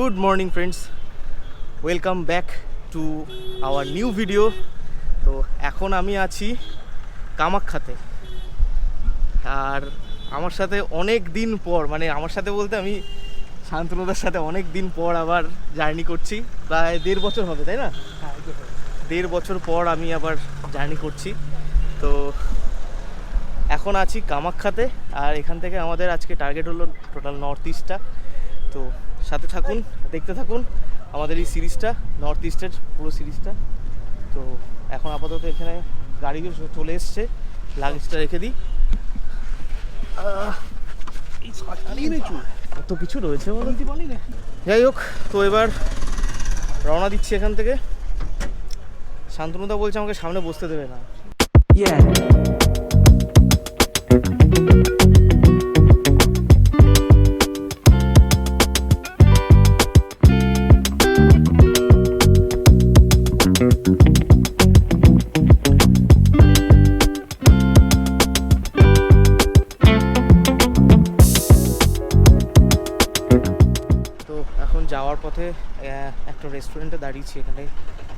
Good morning friends, welcome back to our new video. তো এখন আমি আছি কামাখ্যাতে, আর আমার সাথে অনেক দিন পর, মানে আমার সাথে বলতে আমি শান্তনুদার সাথে অনেক দিন পর আবার জার্নি করছি। প্রায় 1.5 বছর হবে, তাই না? 1.5 বছর পর আমি আবার জার্নি করছি। তো এখন আছি কামাখ্যাতে, আর এখান থেকে আমাদের আজকে টার্গেট হলো টোটাল নর্থ ইস্টটা। তো সাথে থাকুন, দেখতে থাকুন আমাদের এই সিরিজটা, নর্থ ইস্টের পুরো সিরিজটা। তো এখন আপাতত এখানে গাড়িও চলে এসছে, লাগেজটা রেখে দিই। কত কিছু রয়েছে বলতে পারি না। যাই হোক, তো এবার রওনা দিচ্ছি এখান থেকে। শান্তনুদা বলছে আমাকে সামনে বসতে দেবে না। যাওয়ার পথে একটা রেস্টুরেন্টে দাঁড়িয়েছি, এখানে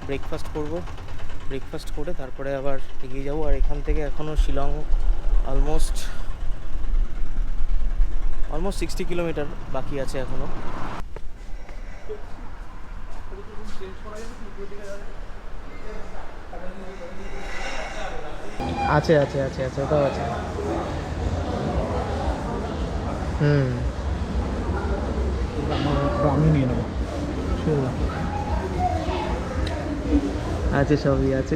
ব্রেকফাস্ট করব। ব্রেকফাস্ট করে তারপরে আবার এগিয়ে যাবো। আর এখান থেকে এখনও শিলং অলমোস্ট 60 কিলোমিটার বাকি আছে এখনও। আছে আছে আছে আছে ওটাও আছে। আমি নিয়ে নেবো, আছে সবই আছে।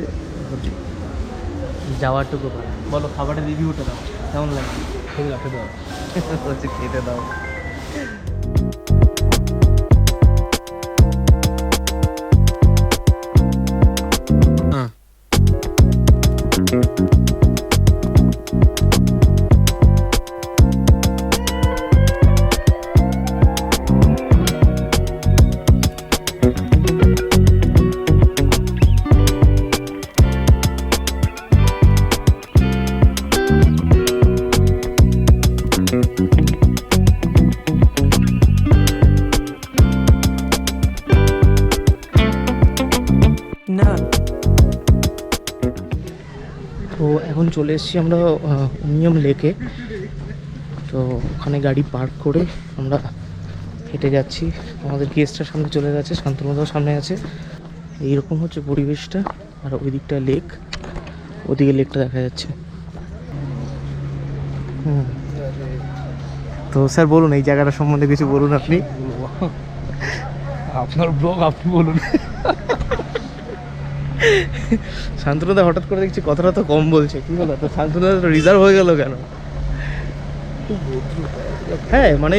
যাওয়ারটুকু বলো, খাবারের রিভিউটা দাও, কেমন লাগে? খেতে দাও বলছি খেতে দাও। তো এখন চলে এসেছি আমরা উমিয়াম লেকে। তো ওখানে গাড়ি পার্ক করে আমরা হেঁটে যাচ্ছি। আমাদের গেস্টটা সামনে চলে গেছে, শান্তনুদাও সামনে আছে। এইরকম হচ্ছে পরিবেশটা, আর ওই দিকটা লেক, ওদিকে লেকটা দেখা যাচ্ছে। তো স্যার বলুন, এই জায়গাটা সম্বন্ধে কিছু বলুন আপনি। আপনার ব্লগ, আপনি বলুন। শান্তনুদা হঠাৎ করে দেখছি কথাটা তো কম বলছে, কি বলো? তো শান্তনুদা তো রিজার্ভ হয়ে গেল কেন? হ্যাঁ, মানে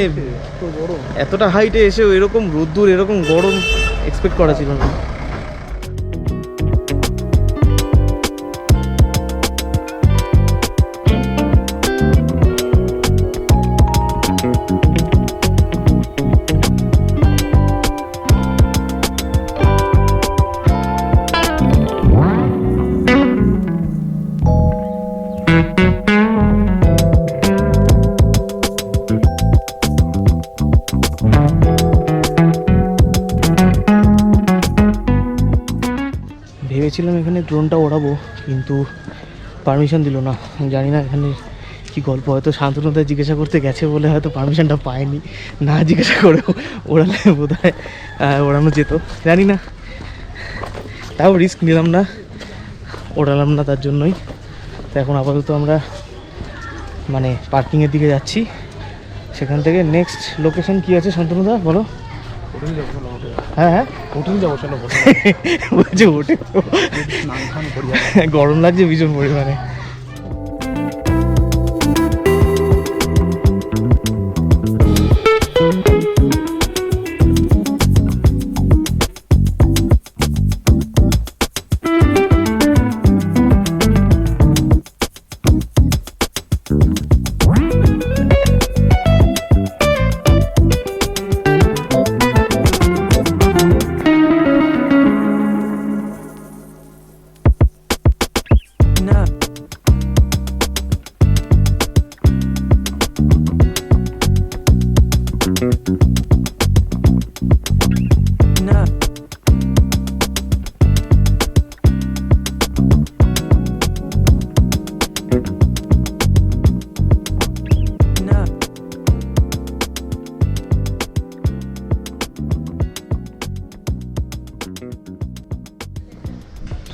এতটা হাইটে এসেও এরকম রোদ্দুর, এরকম গরম এক্সপেক্ট করা ছিল না। ভেবেছিলাম এখানে ড্রোনটা ওড়াবো, কিন্তু পারমিশন দিল না। জানি না এখানে কি গল্প, হয়তো শান্তনুদা জিজ্ঞাসা করতে গেছে বলে হয়তো পারমিশনটা পায়নি। না জিজ্ঞাসা করে ওড়ালে বোধ হয় ওড়ানো যেত, জানি না। তাও রিস্ক নিলাম না, ওড়ালাম না, তার জন্যই। তো এখন আপাতত আমরা মানে পার্কিংয়ের দিকে যাচ্ছি। সেখান থেকে নেক্সট লোকেশন কি আছে শান্তনুদা বলো? হ্যাঁ হ্যাঁ, হোটেল যাবো, চলো। বলছে ওঠে, গরম লাগছে ভীষণ পরিমাণে।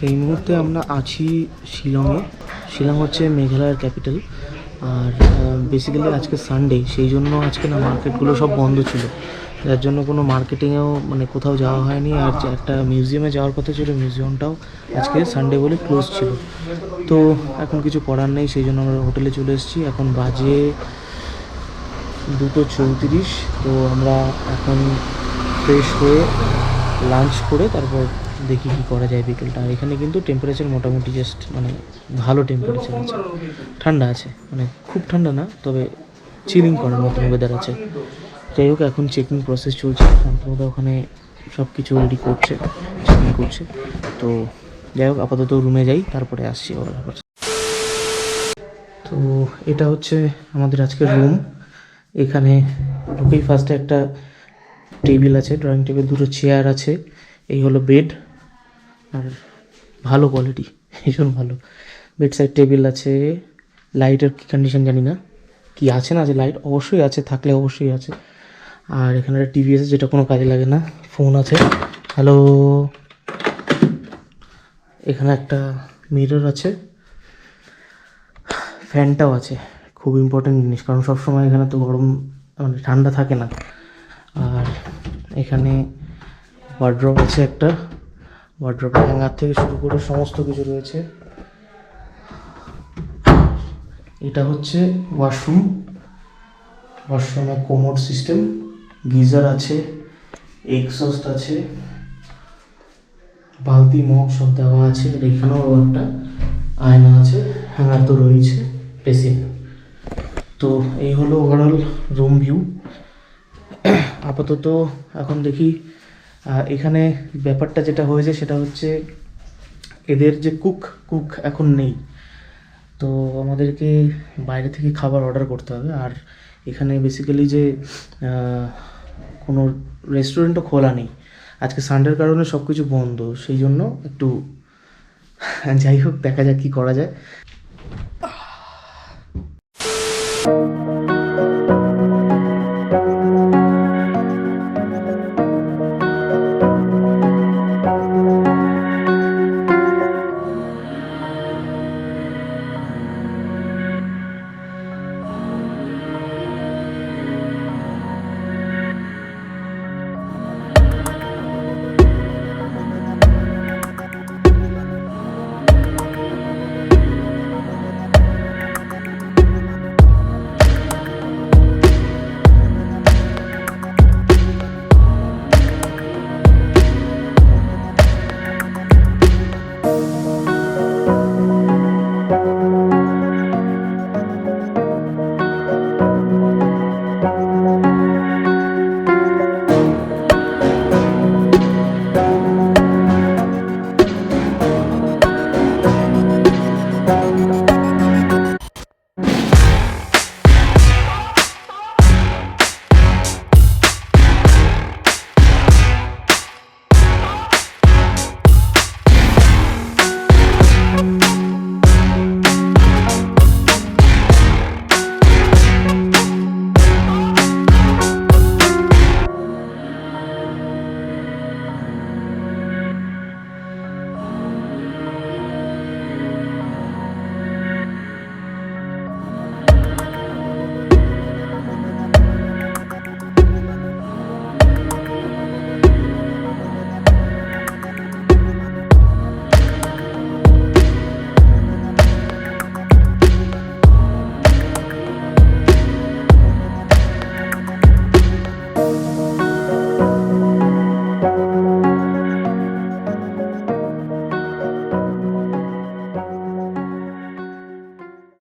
এই মুহূর্তে আমরা আছি শিলংয়ে। শিলং হচ্ছে মেঘালয়ের ক্যাপিটাল। আর বেসিক্যালি আজকে সানডে, সেই জন্য আজকে না মার্কেটগুলো সব বন্ধ ছিল, যার জন্য কোনো মার্কেটিংয়েও মানে কোথাও যাওয়া হয়নি। আর যে একটা মিউজিয়ামে যাওয়ার কথা ছিল, মিউজিয়ামটাও আজকে সানডে বলে ক্লোজ ছিল। তো এখন কিছু করার নেই, সেই জন্য আমরা হোটেলে চলে এসেছি। এখন বাজে 2:34। তো আমরা এখন ফ্রেশ হয়ে লাঞ্চ করে তারপর দেখি কী করা যায় বিকেলটা। আর এখানে কিন্তু টেম্পারেচার মোটামুটি জাস্ট মানে ভালো টেম্পারেচার আছে, ঠান্ডা আছে, মানে খুব ঠান্ডা না, তবে চিলিং করার মতন ওয়েদার আছে। যাই হোক, এখন চেকিং প্রসেস চলছে, শান্তনুদা ওখানে সব কিছু রেডি করছে, চেকিং করছে। তো যাই হোক, আপাতত রুমে যাই, তারপরে আসছি আবার। তো এটা হচ্ছে আমাদের আজকের রুম। এখানে ঢুকেই ফার্স্টে একটা টেবিল আছে, ড্রয়িং টেবিল, দুটো চেয়ার আছে, এই হলো বেড। আর ভালো কোয়ালিটি, ভীষণ ভালো। বেড সাইড টেবিল আছে। লাইটের কী কন্ডিশন জানি না, কি আছে না আছে, লাইট অবশ্যই আছে, থাকলে অবশ্যই আছে। আর এখানে একটা টিভি আছে, যেটা কোনো কাজে লাগে না। ফোন আছে, হ্যালো। এখানে একটা মিরর আছে, ফ্যানটাও আছে, খুব ইম্পর্টেন্ট জিনিস, কারণ সবসময় এখানে তো গরম মানে ঠান্ডা থাকে না। আর এখানে ওয়ার্ড্রপ আছে একটা, ওয়ার্ড্রপের হ্যাঙ্গার থেকে শুরু করে সমস্ত কিছু রয়েছে। এটা হচ্ছে ওয়াশরুম, ওয়াশরুমে কোমোড সিস্টেম, গিজার আছে, এক্সস্ট আছে, বালতি মগ সব দেওয়া আছে। আর এখানেও একটা আয়না আছে, হ্যাঙ্গার তো রয়েছে, বেসিন। তো এই হলো ওভারঅল রুম ভিউ। আপাতত এখন দেখি এখানে ব্যাপারটা যেটা হয়েছে সেটা হচ্ছে এদের যে কুক এখন নেই, তো আমাদেরকে বাইরে থেকে খাবার অর্ডার করতে হবে। আর এখানে বেসিক্যালি যে কোনো রেস্টুরেন্টও খোলা নেই, আজকে সানডের কারণে সব কিছু বন্ধ, সেই জন্য একটু যাই হোক, দেখা যাক কী করা যায়।